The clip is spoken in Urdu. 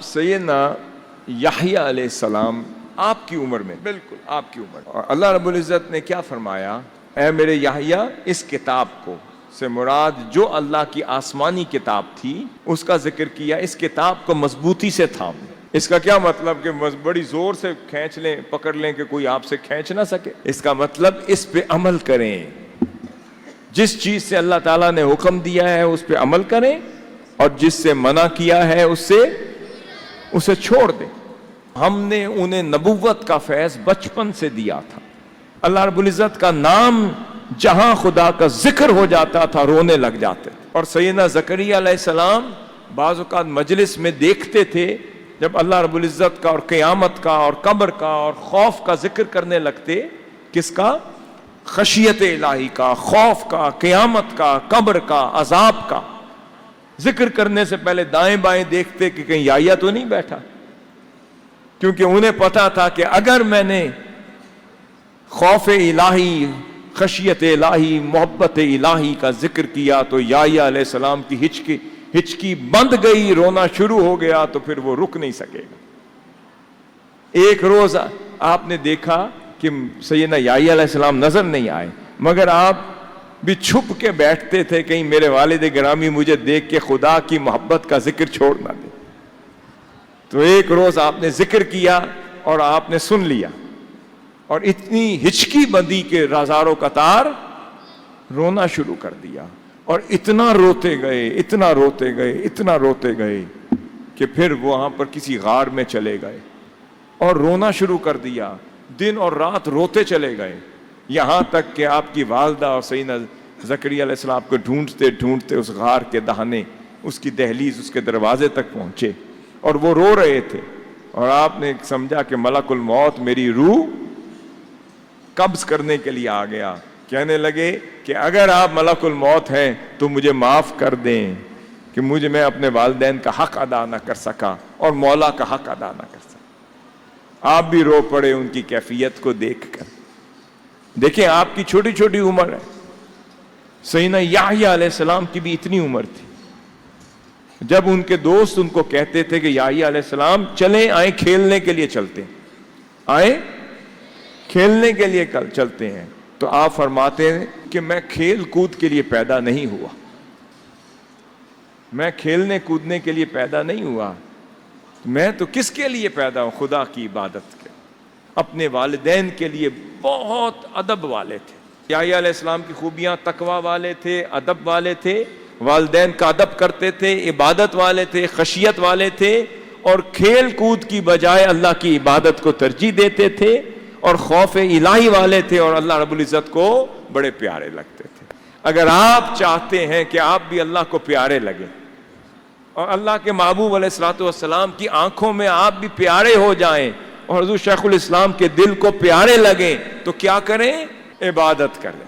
سیدنا یحییٰ علیہ السلام آپ کی عمر میں، بالکل آپ کی عمر، اور اللہ رب العزت نے کیا فرمایا؟ اے میرے یحییٰ، اس کتاب کو سے مراد جو اللہ کی آسمانی کتاب تھی اس کا ذکر کیا، اس کتاب کو مضبوطی سے تھام۔ اس کا کیا مطلب کہ بڑی زور سے کھینچ لیں، پکڑ لیں کہ کوئی آپ سے کھینچ نہ سکے؟ اس کا مطلب اس پہ عمل کریں، جس چیز سے اللہ تعالیٰ نے حکم دیا ہے اس پہ عمل کریں، اور جس سے منع کیا ہے اسے چھوڑ دیں۔ ہم نے انہیں نبوت کا فیض بچپن سے دیا تھا۔ اللہ رب العزت کا نام جہاں خدا کا ذکر ہو جاتا تھا رونے لگ جاتے تھے۔ اور سیدنا زکریا علیہ السلام بعض اوقات مجلس میں دیکھتے تھے جب اللہ رب العزت کا اور قیامت کا اور قبر کا اور خوف کا ذکر کرنے لگتے، کس کا؟ خشیت الہی کا، خوف کا، قیامت کا، قبر کا، عذاب کا ذکر کرنے سے پہلے دائیں بائیں دیکھتے کہ کہیں یحییٰ تو نہیں بیٹھا، کیونکہ انہیں پتا تھا کہ اگر میں نے خوف الہی، خشیت الہی، محبت الہی کا ذکر کیا تو یحییٰ علیہ السلام کی ہچکی بند گئی، رونا شروع ہو گیا تو پھر وہ رک نہیں سکے گا۔ ایک روز آپ نے دیکھا کہ سیدنا یحییٰ علیہ السلام نظر نہیں آئے، مگر آپ بھی چھپ کے بیٹھتے تھے کہیں میرے والد گرامی مجھے دیکھ کے خدا کی محبت کا ذکر چھوڑ نہ دے۔ تو ایک روز آپ نے ذکر کیا اور آپ نے سن لیا، اور اتنی ہچکی بندی کے ہزاروں قطار رونا شروع کر دیا، اور اتنا روتے گئے، اتنا روتے گئے، اتنا روتے گئے کہ پھر وہاں پر کسی غار میں چلے گئے اور رونا شروع کر دیا، دن اور رات روتے چلے گئے، یہاں تک کہ آپ کی والدہ اور سیدنا زکریا علیہ السلام کو ڈھونڈتے ڈھونڈتے اس غار کے دہانے، اس کی دہلیز، اس کے دروازے تک پہنچے، اور وہ رو رہے تھے، اور آپ نے سمجھا کہ ملک الموت میری روح قبض کرنے کے لیے آ گیا۔ کہنے لگے کہ اگر آپ ملک الموت ہیں تو مجھے معاف کر دیں کہ میں اپنے والدین کا حق ادا نہ کر سکا اور مولا کا حق ادا نہ کر سکا۔ آپ بھی رو پڑے ان کی کیفیت کو دیکھ کر۔ دیکھیں آپ کی چھوٹی چھوٹی عمر ہے، سیدنا یحییٰ علیہ السلام کی بھی اتنی عمر تھی۔ جب ان کے دوست ان کو کہتے تھے کہ یحییٰ علیہ السلام چلیں، آئیں کھیلنے کے لیے چلتے ہیں، آئیں کھیلنے کے لیے چلتے ہیں، تو آپ فرماتے ہیں کہ میں کھیل کود کے لیے پیدا نہیں ہوا، میں کھیلنے کودنے کے لیے پیدا نہیں ہوا، میں تو کس کے لیے پیدا ہوں؟ خدا کی عبادت کے۔ اپنے والدین کے لیے بہت ادب والے تھے۔ یحییٰ علیہ السلام کی خوبیاں تقوی والے تھے، ادب والے تھے، والدین کا ادب کرتے تھے، عبادت والے تھے، خشیت والے تھے، اور کھیل کود کی بجائے اللہ کی عبادت کو ترجیح دیتے تھے، اور خوف الہی والے تھے، اور اللہ رب العزت کو بڑے پیارے لگتے تھے۔ اگر آپ چاہتے ہیں کہ آپ بھی اللہ کو پیارے لگیں اور اللہ کے محبوب علیہ الصلوۃ والسلام کی آنکھوں میں آپ بھی پیارے ہو جائیں اور حضور شیخ الاسلام کے دل کو پیارے لگیں، تو کیا کریں؟ عبادت کریں۔